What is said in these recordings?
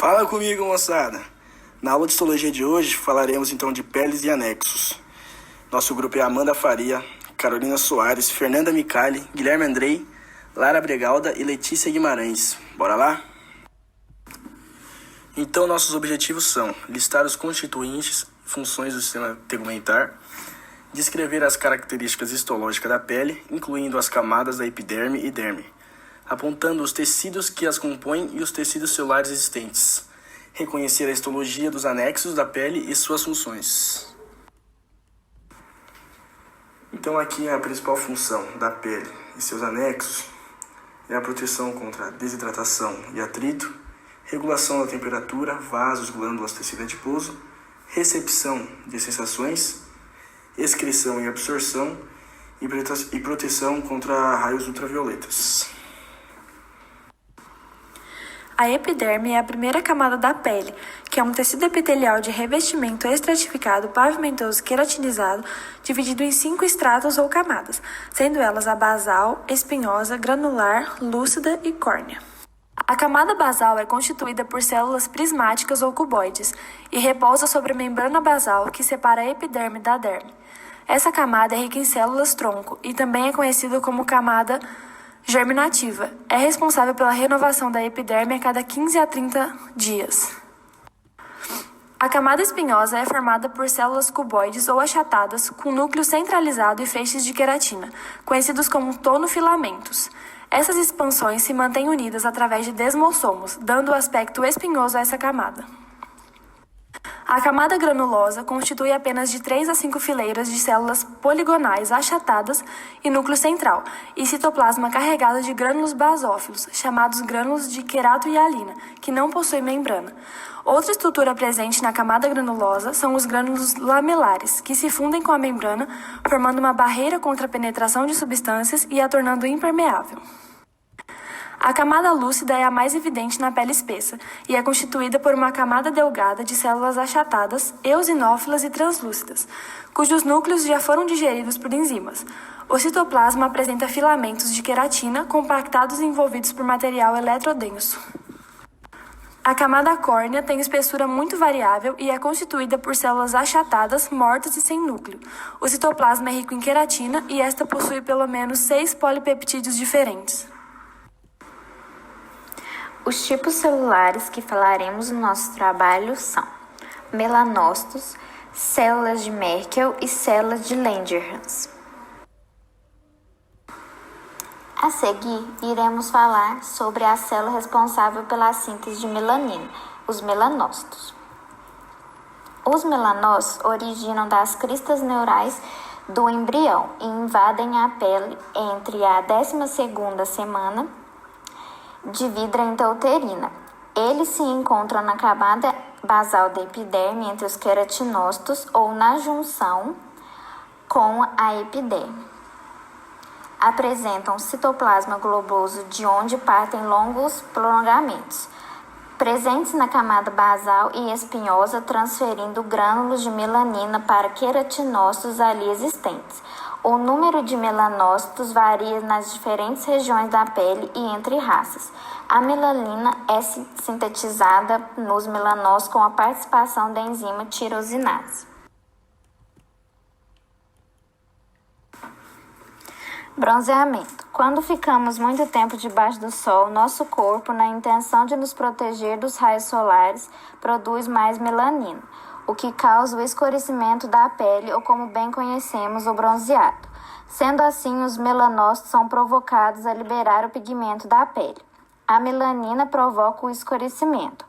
Fala comigo, moçada! Na aula de histologia de hoje falaremos então de peles e anexos. Nosso grupo é Amanda Faria, Carolina Soares, Fernanda Micali, Guilherme Andrei, Lara Bregalda e Letícia Guimarães. Bora lá? Então nossos objetivos são listar os constituintes e funções do sistema tegumentar, descrever as características histológicas da pele, incluindo as camadas da epiderme e derme, apontando os tecidos que as compõem e os tecidos celulares existentes, reconhecer a histologia dos anexos da pele e suas funções. Então aqui a principal função da pele e seus anexos é a proteção contra desidratação e atrito, regulação da temperatura, vasos, glândulas, tecido adiposo, recepção de sensações, excreção e absorção e proteção contra raios ultravioletas. A epiderme é a primeira camada da pele, que é um tecido epitelial de revestimento estratificado, pavimentoso, queratinizado, dividido em 5 estratos ou camadas, sendo elas a basal, espinhosa, granular, lúcida e córnea. A camada basal é constituída por células prismáticas ou cuboides e repousa sobre a membrana basal que separa a epiderme da derme. Essa camada é rica em células-tronco e também é conhecida como camada germinativa. É responsável pela renovação da epiderme a cada 15 a 30 dias. A camada espinhosa é formada por células cuboides ou achatadas com núcleo centralizado e feixes de queratina, conhecidos como tonofilamentos. Essas expansões se mantêm unidas através de desmossomos, dando o aspecto espinhoso a essa camada. A camada granulosa constitui apenas de 3 a 5 fileiras de células poligonais achatadas e núcleo central, e citoplasma carregado de grânulos basófilos, chamados grânulos de querato-hialina, que não possuem membrana. Outra estrutura presente na camada granulosa são os grânulos lamelares, que se fundem com a membrana, formando uma barreira contra a penetração de substâncias e a tornando impermeável. A camada lúcida é a mais evidente na pele espessa e é constituída por uma camada delgada de células achatadas, eosinófilas e translúcidas, cujos núcleos já foram digeridos por enzimas. O citoplasma apresenta filamentos de queratina compactados e envolvidos por material eletrodenso. A camada córnea tem espessura muito variável e é constituída por células achatadas, mortas e sem núcleo. O citoplasma é rico em queratina e esta possui pelo menos 6 polipeptídeos diferentes. Os tipos celulares que falaremos no nosso trabalho são melanócitos, células de Merkel e células de Langerhans. A seguir, iremos falar sobre a célula responsável pela síntese de melanina, os melanócitos. Os melanócitos originam das cristas neurais do embrião e invadem a pele entre a 12ª semana de vida intrauterina. Eles se encontram na camada basal da epiderme entre os queratinócitos ou na junção com a epiderme. Apresentam citoplasma globoso de onde partem longos prolongamentos, presentes na camada basal e espinhosa, transferindo grânulos de melanina para queratinócitos ali existentes. O número de melanócitos varia nas diferentes regiões da pele e entre raças. A melanina é sintetizada nos melanócitos com a participação da enzima tirosinase. Bronzeamento. Quando ficamos muito tempo debaixo do sol, nosso corpo, na intenção de nos proteger dos raios solares, produz mais melanina, o que causa o escurecimento da pele ou, como bem conhecemos, o bronzeado. Sendo assim, os melanócitos são provocados a liberar o pigmento da pele. A melanina provoca o escurecimento,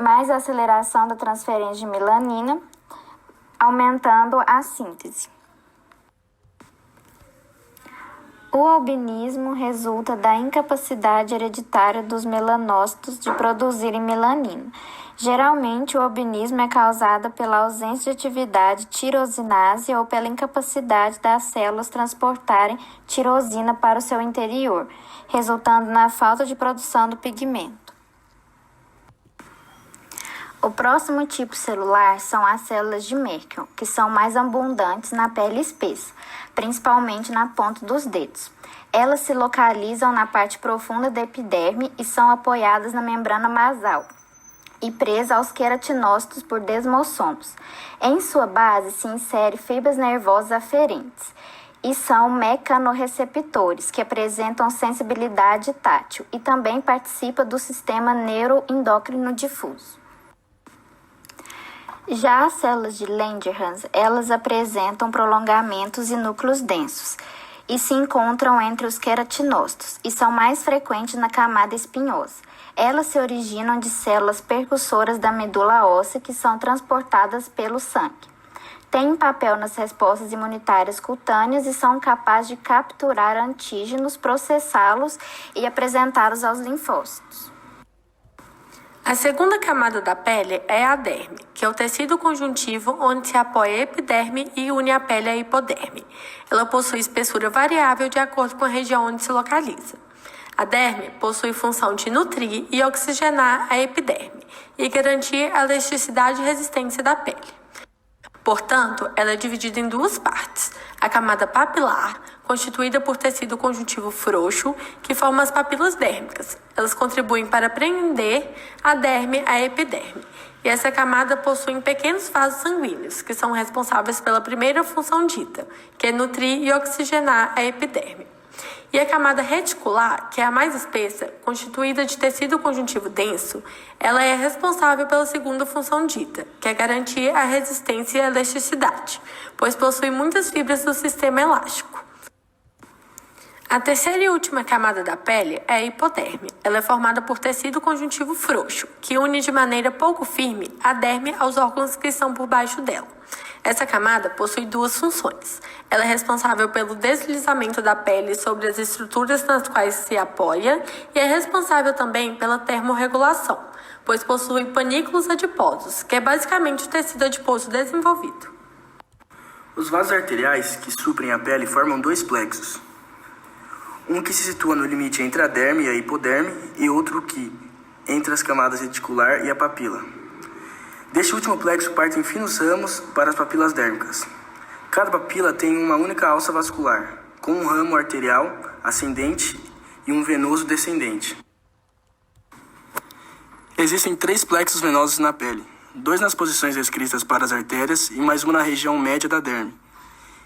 mais a aceleração da transferência de melanina, aumentando a síntese. O albinismo resulta da incapacidade hereditária dos melanócitos de produzirem melanina. Geralmente, o albinismo é causado pela ausência de atividade tirosinase ou pela incapacidade das células transportarem tirosina para o seu interior, resultando na falta de produção do pigmento. O próximo tipo celular são as células de Merkel, que são mais abundantes na pele espessa, principalmente na ponta dos dedos. Elas se localizam na parte profunda da epiderme e são apoiadas na membrana basal. e presa aos queratinócitos por desmossomos. Em sua base se insere fibras nervosas aferentes e são mecanorreceptores, que apresentam sensibilidade tátil e também participa do sistema neuroendócrino difuso. Já as células de Langerhans, elas apresentam prolongamentos e núcleos densos e se encontram entre os queratinócitos e são mais frequentes na camada espinhosa. Elas se originam de células percussoras da medula óssea que são transportadas pelo sangue. Têm papel nas respostas imunitárias cutâneas e são capazes de capturar antígenos, processá-los e apresentá-los aos linfócitos. A segunda camada da pele é a derme, que é o tecido conjuntivo onde se apoia a epiderme e une a pele à hipoderme. Ela possui espessura variável de acordo com a região onde se localiza. A derme possui função de nutrir e oxigenar a epiderme e garantir a elasticidade e resistência da pele. Portanto, ela é dividida em duas partes. A camada papilar, constituída por tecido conjuntivo frouxo, que forma as papilas dérmicas. Elas contribuem para prender a derme à epiderme. E essa camada possui pequenos vasos sanguíneos, que são responsáveis pela primeira função dita, que é nutrir e oxigenar a epiderme. E a camada reticular, que é a mais espessa, constituída de tecido conjuntivo denso, ela é responsável pela segunda função dita, que é garantir a resistência e a elasticidade, pois possui muitas fibras do sistema elástico. A terceira e última camada da pele é a hipoderme. Ela é formada por tecido conjuntivo frouxo, que une de maneira pouco firme a derme aos órgãos que estão por baixo dela. Essa camada possui duas funções. Ela é responsável pelo deslizamento da pele sobre as estruturas nas quais se apoia e é responsável também pela termorregulação, pois possui panículos adiposos, que é basicamente o tecido adiposo desenvolvido. Os vasos arteriais que suprem a pele formam dois plexos. Um que se situa no limite entre a derme e a hipoderme e outro que entre as camadas reticular e a papila. Deste último plexo partem finos ramos para as papilas dérmicas. Cada papila tem uma única alça vascular, com um ramo arterial ascendente e um venoso descendente. Existem 3 plexos venosos na pele, 2 nas posições descritas para as artérias e mais uma na região média da derme.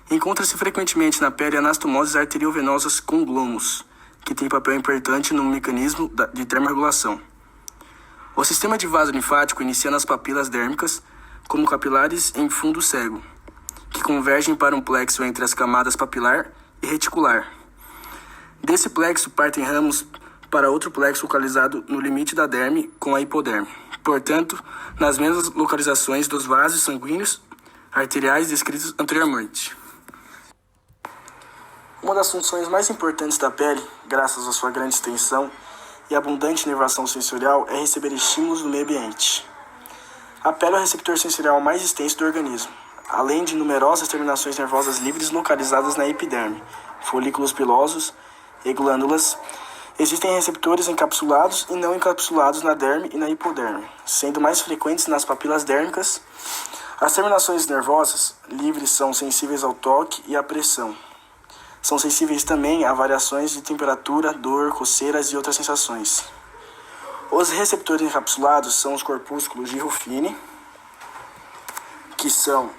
Encontra-se frequentemente na pele anastomoses arteriovenosas com glomos, que tem papel importante no mecanismo de termorregulação. O sistema de vaso linfático inicia nas papilas dérmicas, como capilares em fundo cego, que convergem para um plexo entre as camadas papilar e reticular. Desse plexo partem ramos para outro plexo localizado no limite da derme com a hipoderme, portanto, nas mesmas localizações dos vasos sanguíneos arteriais descritos anteriormente. Uma das funções mais importantes da pele, graças à sua grande extensão e abundante inervação sensorial, é receber estímulos do meio ambiente. A pele é o receptor sensorial mais extenso do organismo, além de numerosas terminações nervosas livres localizadas na epiderme, folículos pilosos e glândulas. Existem receptores encapsulados e não encapsulados na derme e na hipoderme, sendo mais frequentes nas papilas dérmicas. As terminações nervosas livres são sensíveis ao toque e à pressão. São sensíveis também a variações de temperatura, dor, coceiras e outras sensações. Os receptores encapsulados são os corpúsculos de Ruffini, que são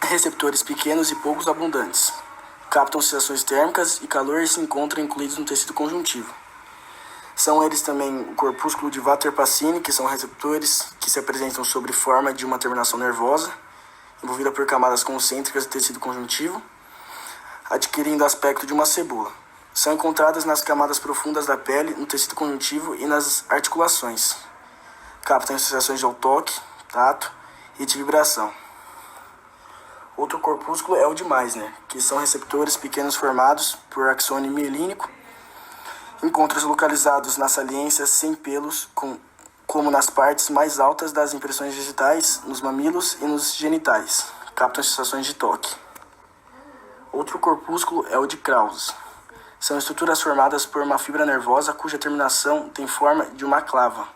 receptores pequenos e poucos abundantes. Captam sensações térmicas e calor e se encontram incluídos no tecido conjuntivo. São eles também o corpúsculo de Vater-Pacini, que são receptores que se apresentam sob forma de uma terminação nervosa, envolvida por camadas concêntricas do tecido conjuntivo, adquirindo aspecto de uma cebola. São encontradas nas camadas profundas da pele, no tecido conjuntivo e nas articulações. Captam sensações de toque, tato e de vibração. Outro corpúsculo é o de Meissner, que são receptores pequenos formados por axônio mielínico. Encontram-se localizados nas saliências sem pelos, como nas partes mais altas das impressões digitais, nos mamilos e nos genitais. Captam sensações de toque. Outro corpúsculo é o de Krause. São estruturas formadas por uma fibra nervosa cuja terminação tem forma de uma clava.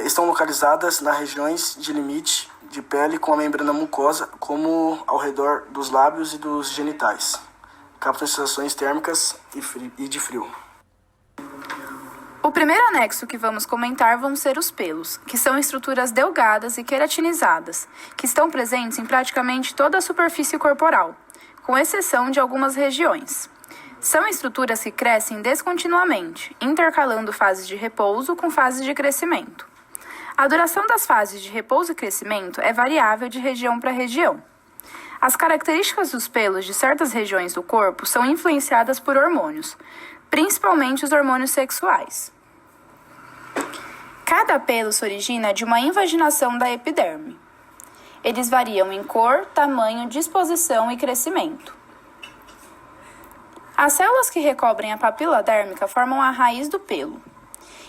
Estão localizadas nas regiões de limite de pele com a membrana mucosa, como ao redor dos lábios e dos genitais. Captam sensações térmicas e de frio. O primeiro anexo que vamos comentar vão ser os pelos, que são estruturas delgadas e queratinizadas, que estão presentes em praticamente toda a superfície corporal, com exceção de algumas regiões. São estruturas que crescem descontinuamente, intercalando fases de repouso com fases de crescimento. A duração das fases de repouso e crescimento é variável de região para região. As características dos pelos de certas regiões do corpo são influenciadas por hormônios, principalmente os hormônios sexuais. Cada pelo se origina de uma invaginação da epiderme. Eles variam em cor, tamanho, disposição e crescimento. As células que recobrem a papila dérmica formam a raiz do pelo.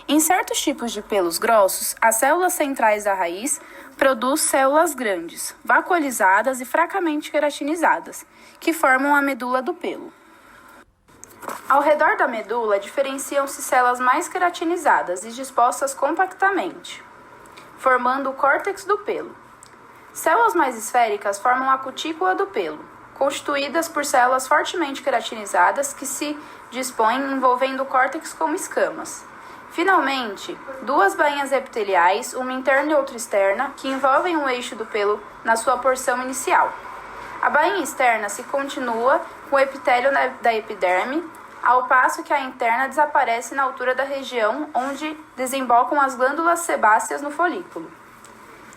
Em certos tipos de pelos grossos, as células centrais da raiz produzem células grandes, vacuolizadas e fracamente queratinizadas, que formam a medula do pelo. Ao redor da medula, diferenciam-se células mais queratinizadas e dispostas compactamente, formando o córtex do pelo. Células mais esféricas formam a cutícula do pelo, constituídas por células fortemente queratinizadas que se dispõem envolvendo o córtex como escamas. Finalmente, duas bainhas epiteliais, uma interna e outra externa, que envolvem o eixo do pelo na sua porção inicial. A bainha externa se continua com o epitélio da epiderme, ao passo que a interna desaparece na altura da região onde desembocam as glândulas sebáceas no folículo.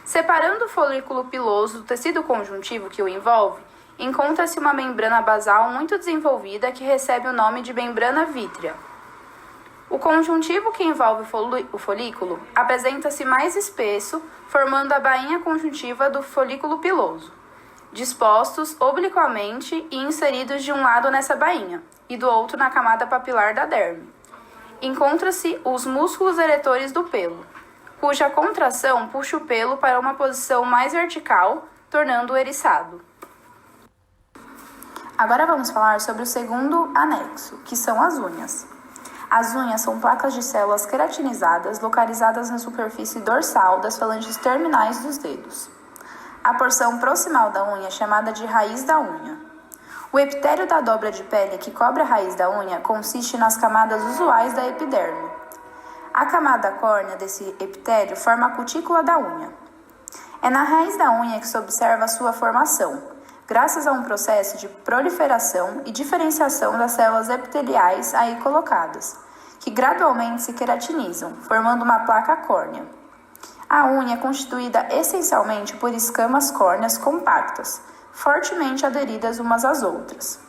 Separando o folículo piloso do tecido conjuntivo que o envolve, encontra-se uma membrana basal muito desenvolvida que recebe o nome de membrana vítrea. O conjuntivo que envolve o folículo apresenta-se mais espesso, formando a bainha conjuntiva do folículo piloso, dispostos obliquamente e inseridos de um lado nessa bainha e do outro na camada papilar da derme. Encontra-se os músculos eretores do pelo, cuja contração puxa o pelo para uma posição mais vertical, tornando-o eriçado. Agora vamos falar sobre o segundo anexo, que são as unhas. As unhas são placas de células queratinizadas localizadas na superfície dorsal das falanges terminais dos dedos. A porção proximal da unha é chamada de raiz da unha. O epitélio da dobra de pele que cobre a raiz da unha consiste nas camadas usuais da epiderme. A camada córnea desse epitélio forma a cutícula da unha. É na raiz da unha que se observa a sua formação, graças a um processo de proliferação e diferenciação das células epiteliais aí colocadas, que gradualmente se queratinizam, formando uma placa córnea. A unha é constituída essencialmente por escamas córneas compactas, fortemente aderidas umas às outras.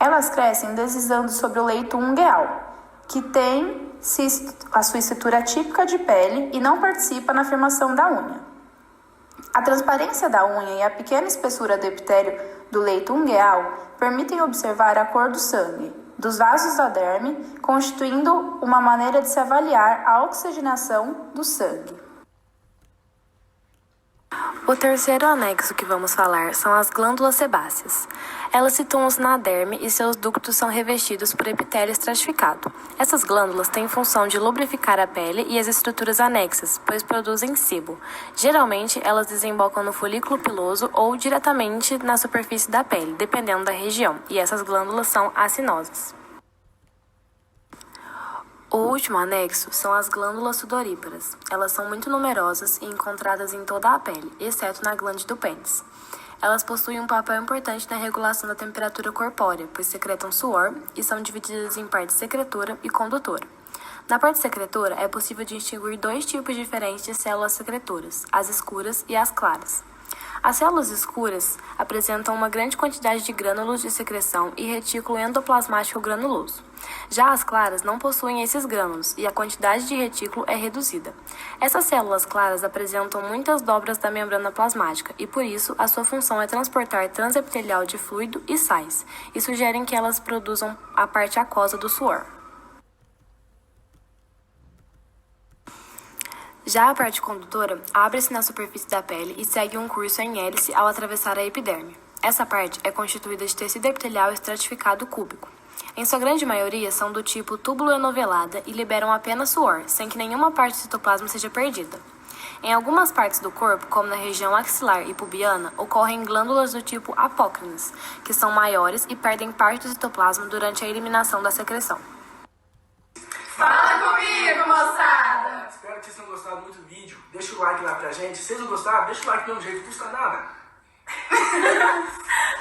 Elas crescem deslizando sobre o leito ungueal, que tem a sua estrutura típica de pele e não participa na formação da unha. A transparência da unha e a pequena espessura do epitélio do leito ungueal permitem observar a cor do sangue, dos vasos da derme, constituindo uma maneira de se avaliar a oxigenação do sangue. O terceiro anexo que vamos falar são as glândulas sebáceas. Elas situam-se na derme e seus ductos são revestidos por epitélio estratificado. Essas glândulas têm função de lubrificar a pele e as estruturas anexas, pois produzem sebo. Geralmente, elas desembocam no folículo piloso ou diretamente na superfície da pele, dependendo da região, e essas glândulas são acinosas. O último anexo são as glândulas sudoríparas. Elas são muito numerosas e encontradas em toda a pele, exceto na glândula do pênis. Elas possuem um papel importante na regulação da temperatura corpórea, pois secretam suor e são divididas em parte secretora e condutora. Na parte secretora, é possível distinguir dois tipos diferentes de células secretoras, as escuras e as claras. As células escuras apresentam uma grande quantidade de grânulos de secreção e retículo endoplasmático granuloso. Já as claras não possuem esses grânulos e a quantidade de retículo é reduzida. Essas células claras apresentam muitas dobras da membrana plasmática e, por isso, a sua função é transportar transepitelial de fluido e sais, e sugerem que elas produzam a parte aquosa do suor. Já a parte condutora abre-se na superfície da pele e segue um curso em hélice ao atravessar a epiderme. Essa parte é constituída de tecido epitelial estratificado cúbico. Em sua grande maioria, são do tipo túbulo enovelada e liberam apenas suor, sem que nenhuma parte do citoplasma seja perdida. Em algumas partes do corpo, como na região axilar e pubiana, ocorrem glândulas do tipo apócrines, que são maiores e perdem parte do citoplasma durante a eliminação da secreção. Fala comigo! Espero que vocês tenham gostado muito do vídeo. Deixa o like lá pra gente. Se vocês não gostaram, deixa o like do mesmo jeito, não custa nada.